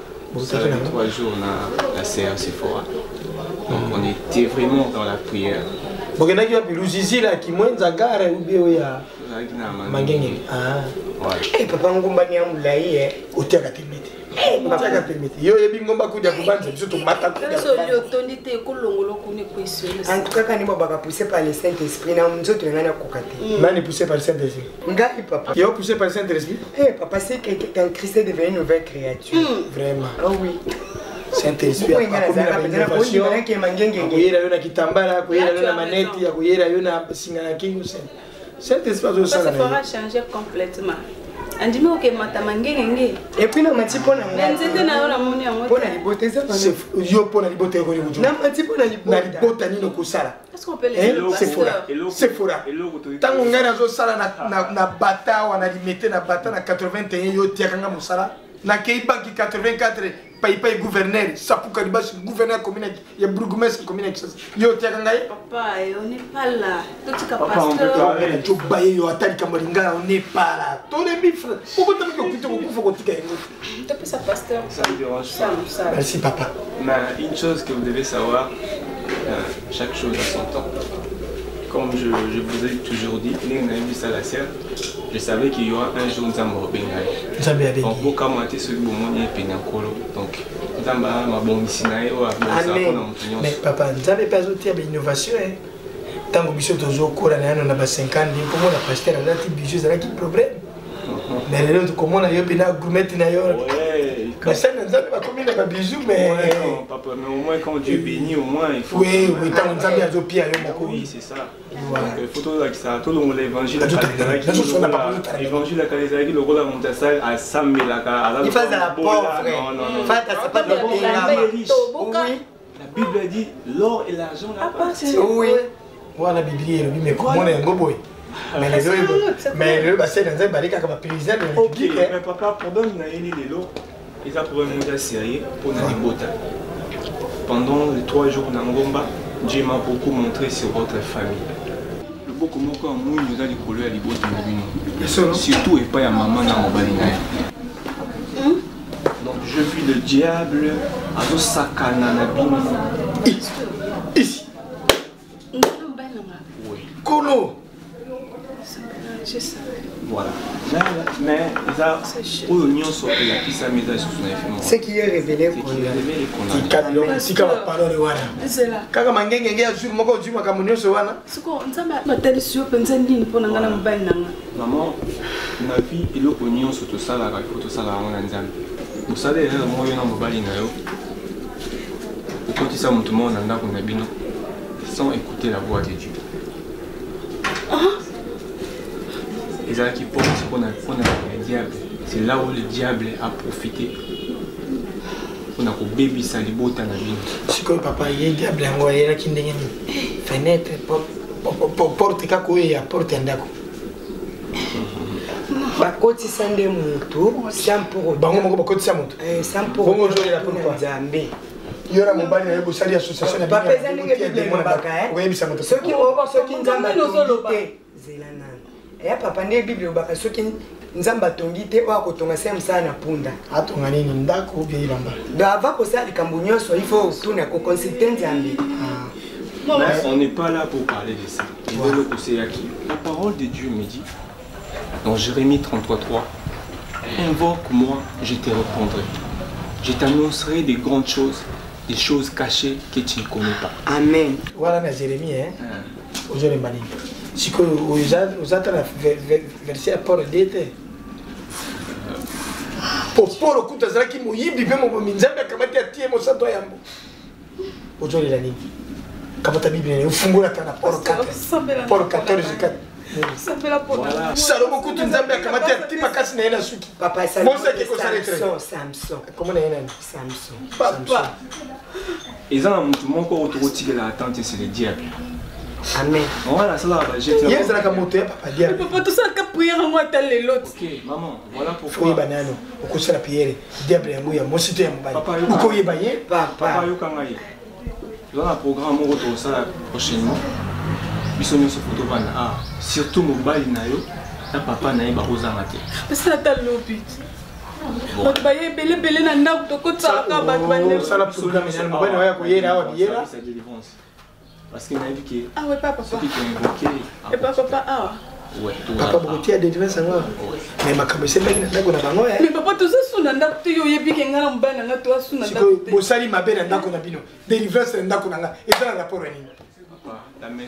Speaker 10: Ça fait 3 jours la CR Sephora. Donc on était vraiment dans la prière.
Speaker 8: Bon, il y a des Zizi là qui moins zagare ou bien il y a Mangenge. Ah. Eh papa ngomba ni amulai otaka temete. Papa ka temete. Yo yebi ngomba kuja kubanza surtout mata kuja.
Speaker 13: So yo tonité ko longolo kuni question.
Speaker 14: En tout cas quand il m'a poussé par le Saint-Esprit na mzoto ngana kokate.
Speaker 8: Mani poussé par le Saint-Esprit.
Speaker 14: Ngai papa.
Speaker 8: Yo poussé par le Saint-Esprit.
Speaker 14: Eh papa c'est qu'un Christ est devenu une nouvelle créature.
Speaker 8: Vraiment.
Speaker 14: Oh oui.
Speaker 8: Saint-Esprit akuyera yo na kitambala akuyera yo na maneti akuyera yo na singa na kingu Saint-Esprit azosala
Speaker 13: ça fera changer complètement. Andimi oke matamangenge.
Speaker 14: Et puis na mati pona
Speaker 13: ngana. Nzete na yo na moni yango.
Speaker 14: Pona libote ça
Speaker 8: c'est yo pona libote ko ni buju.
Speaker 14: Na mati pona libote.
Speaker 8: Na libota ni no kusala.
Speaker 13: Est-ce qu'on peut les
Speaker 8: c'est fora. Tango ngana azosala na bata wana limete na bata na 81 yo tiakanga musala. Na kei banki 84 pai gouverneur sapuka libashi gouverneur commune ya bourgmestre commune yo tiaka ngai
Speaker 13: papa on n'est pas là tout ka
Speaker 8: pasteur to baye yo atali kamalinga on n'est pas là to les mifre pourquoi tu me dis que faut que tu aies
Speaker 13: tu peux ça pasteur
Speaker 10: ça me dérange pas
Speaker 8: merci papa
Speaker 10: mais une chose que vous devez savoir chaque chose a son temps. Comme je vous ai toujours dit, je savais qu'il y aura un jour Nzamba Bengai. Donc, pour commenter ce moment, il y a Penankolo. Donc, Nzamba m'a bon ici.
Speaker 8: Mais papa, Nzamba pas autre innovation. Tant que Bichot toujours court, on a 50 ans, comment la pasteur a dit Bichot, ça a qui problème. Mais les autres, comment on a eu Pena Gourmet na yo. Mais ça, Nzamba pas combien de bijoux, mais.
Speaker 10: Non, papa, mais au moins quand Dieu bénit, au moins il faut.
Speaker 8: Oui, tant que Nzamba a zo pia yo moko.
Speaker 10: Oui, c'est ça. Donc il faut tout ça, tout le monde l'évangile. L'évangile à Kalizaki, le rôle à Montassal, à Sammelaka.
Speaker 14: Il fait la pauvre.
Speaker 10: Non, non, non.
Speaker 14: C'est pas de la
Speaker 10: riche. La Bible dit l'or et l'argent l'appartiennent.
Speaker 8: Oui. Voilà la Bible, mais comment on est un beau boy. Mais le bassin dans un barrique comme un paysan.
Speaker 10: Ok, mais papa, pendant que nous avons les lots, ils ont pour un monde sérieux pour nous libérer. Pendant les 3 jours dans Ngomba, Dieu m'a beaucoup montré sur votre famille. loboko moko ya mwindu eza likolo ya libota na bino surtout epai ya mama na mobali na ye. Donc je vis le diable azosakana na bino
Speaker 7: ici.
Speaker 10: Oui.
Speaker 7: Kono.
Speaker 10: Voilà. Mais ça, pour l'union sur la qui s'est mise sur la
Speaker 14: ce qui est révélé
Speaker 10: qu'on a.
Speaker 7: Si quand on parle de Wana.
Speaker 13: C'est là.
Speaker 7: Quand on a gagné un jour, moi je suis venu sur Wana.
Speaker 13: C'est quoi? On s'en va telle sur Penzani pour nous gagner un bain.
Speaker 10: Maman, ma vie et l'union sur tout ça là, il faut tout ça là on a dit. Vous savez, moi je suis en mobile na yo. Pourquoi tu sais mon tout le monde anda qu'on a bien sans écouter la voix de Dieu. Et ça qui pense qu'on a le diable. C'est là où le diable a profité. On a un bébé salibo dans la vie.
Speaker 7: C'est quoi papa, il y a un diable en haut, il y a une fenêtre, porte kakoué, porte en dako.
Speaker 14: bakotisa nde mutu sampuro
Speaker 7: bango moko bakotisa mutu
Speaker 14: sampuro
Speaker 7: bongo joli la pourquoi
Speaker 14: nzambe
Speaker 7: yora mobali na bosali association na
Speaker 14: bapeza ndenge bible lobaka
Speaker 7: oyebisa moto
Speaker 14: soki nzambe atongi te zela nani eya papa nde bible lobaka soki nzambe atongi te oyo akotonga se mosala na punda
Speaker 7: atonga nini ndako obie ilamba
Speaker 14: do ava kosala likambo nyonso il faut otuna koconsulte nzambe.
Speaker 10: Mais on n'est pas là pour parler de ça. La parole de Dieu me dit dans Jérémie 33:3, invoque-moi, je te répondrai. Je t'annoncerai des grandes choses, des choses cachées que tu ne connais pas.
Speaker 14: Amen.
Speaker 7: Voilà na Jérémie, hein. Aujourd'hui, Mani. Si vous êtes la verset à Paul d'été. Pour Paul, écoute, ça qui mouille, bibé mon minzambe, kamati a tié mon santo yambo. Aujourd'hui, la nuit. Kamata Bible, vous fungez la canne à Paul 4. Paul 14, 4. Salomon kutu nzambe akamati atima kasi na yena suki
Speaker 14: papa Samson
Speaker 7: comment na yena
Speaker 14: Samson
Speaker 7: papa
Speaker 10: ils ont tout mon corps autour de la attente c'est le diable.
Speaker 14: Amen.
Speaker 10: Voilà ça là j'ai
Speaker 7: fait yes la kamoto papa diable
Speaker 13: papa tout ça ka prière moi tel les autres.
Speaker 10: OK maman voilà pourquoi
Speaker 7: banano okusa la prière diable yango ya mosito ya mbali uko yebaye
Speaker 10: papa yokanga ye dans un programme au retour ça prochainement. Bisogno so photo bana surtout mobile na yo na papa na ye ba ozanga te
Speaker 13: parce que ta lobby bato baye belebele na ndako tokotaka bato bane
Speaker 7: sala programme ya mobile na ya koyera awa biera
Speaker 10: parce que na yebi ke
Speaker 13: ouais papa
Speaker 10: qui peut invoquer
Speaker 13: et papa
Speaker 10: ouais
Speaker 7: papa beaucoup ya délivrance ngo mais makambo sembaki na ndako na bango
Speaker 13: mais papa tout ça suna ndako te yo yebi ke ngana mobile na ngato asuna ndako
Speaker 7: te bosali mabe na ndako na bino délivrance na ndako na nga ezala rapport nini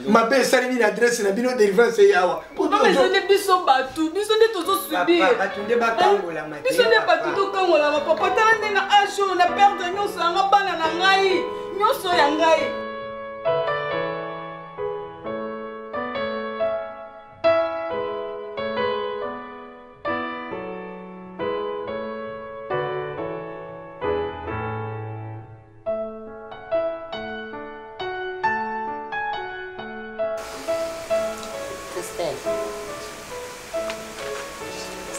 Speaker 7: ma belle saline l'adresse na bino délivrance yawa
Speaker 13: papa mais on est biso batu biso nde tozo subir
Speaker 14: batu nde bakangola mate
Speaker 13: biso nde batu to kangola papa tala nde na ajo na perdre nyonso yanga bana na ngai nyonso ya ngai.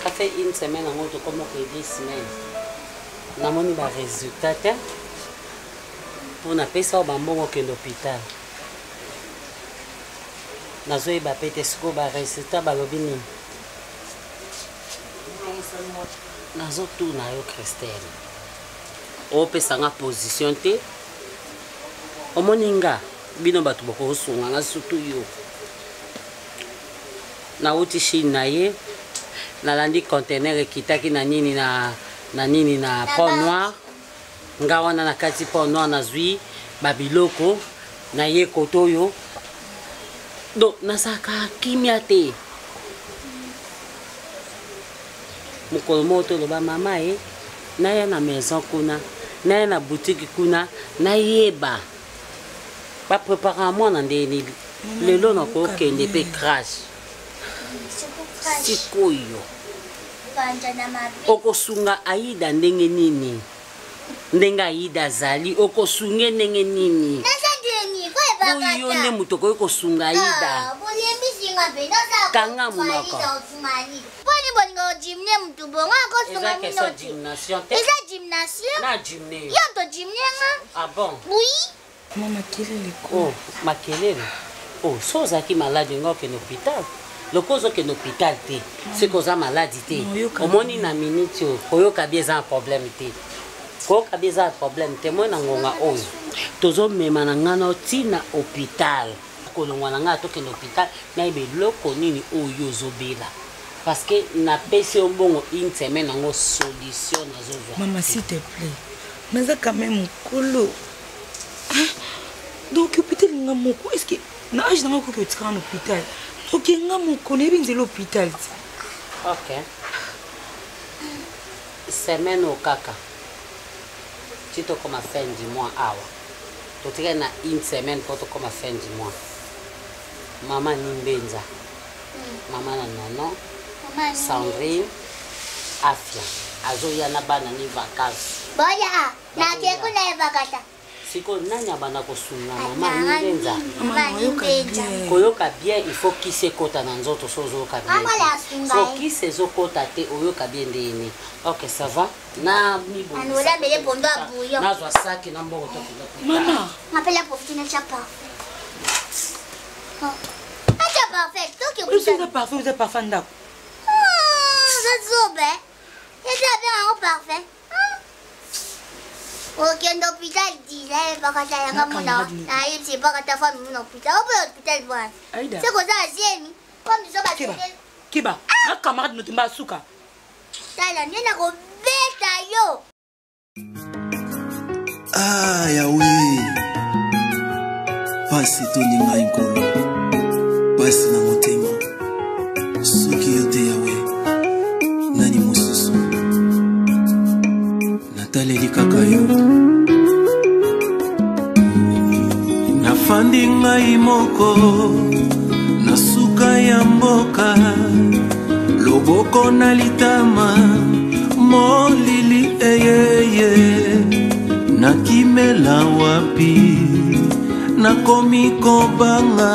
Speaker 3: Ça fait une semaine en gros comme 10 semaines. Namoni ba résultat pour na pesa ba mbongo ke l'hôpital. Nazo ba pete sko ba résultat ba lobini. Nazo tout na yo Christelle. O pesa nga position te. Omoninga bino batu bako sunga nga surtout yo. Na uti Chine na ye nalandi conteneur ekitaki na nini na pont noir nga wana na kati pont noir nazwi babiloko na ye kotoyo donc nasaka kimia te mokolo moto loba mama ye naya na maison kuna naya na boutique kuna nayeba baprépara mwana ndeni lelo nakokende mpe crash sikoyo okosunga aida ndenge nini ndenge aida azali okosunge ndenge nini oyo nde moto okoki kosunga aida kanga monoko eza question gymnation te na gymne
Speaker 1: Ah bon? Oui.
Speaker 3: Makelele. Oh, so zaki malade ngo ke l'hôpital. Le cause que l'hôpital té, c'est cause maladie té. Au moins na minute koyo kabieza un problème té. Koyo kabieza un problème té moi ngonga oyo. Tozo mema na ngana tina hôpital. Ko longwa nga to ke l'hôpital na ibe loko nini oyo zobela. Parce que na pesi ombongo une semaine ngo solution na zo.
Speaker 2: Maman s'il te plaît. Mais ça quand même colo. Donc hôpital ngamoko est-ce que na age ngamoko que tu vas en hôpital. OK ngamoko ne binze l'hôpital.
Speaker 3: OK. Semaine au kaka. Tu te comme à fin du mois awa. Tu te na une semaine pour te comme à fin du mois. Maman Nimbenza. Maman Nano. Sandrine. Afia. Azo yana bana ni vacances.
Speaker 1: Boya, na keko na vakata.
Speaker 3: Siko nanya bana kosunga mama Nimbenza. Koyoka bien, il faut qu'il se kota na nzoto sozo ka bien. Faut qu'il se zo kota te oyoka bien ndeni. OK, ça va? Na mi bon.
Speaker 1: Anola bele pondo abuyo.
Speaker 3: Na zo saki na mboko to.
Speaker 1: Maman, m'appelle pour finir chapa. Acha parfait, toi qui
Speaker 2: vous êtes parfait, vous êtes parfait ndako.
Speaker 1: Ça zobe. Et ça bien en parfait. Ok, l'hôpital dit là, pas quand il y a un moment. Ah, il sait pas quand ta femme est en hôpital. On peut l'hôpital voir. C'est comme ça, c'est comme nous sommes à
Speaker 2: Kiba, ma camarade ne tombe souka.
Speaker 1: Tala, n'y a pas de yo.
Speaker 15: Ah, yaoui. Pasi toninga inkolo. Pasi na motema. Soki yote yawe. Nani mosusu. Nataleli kaka yo. Nafandi ngai moko. Nasuka ya mboka. Loboko na litama. Molili eyeye. Nakimela wapi. Nakomi kobanga.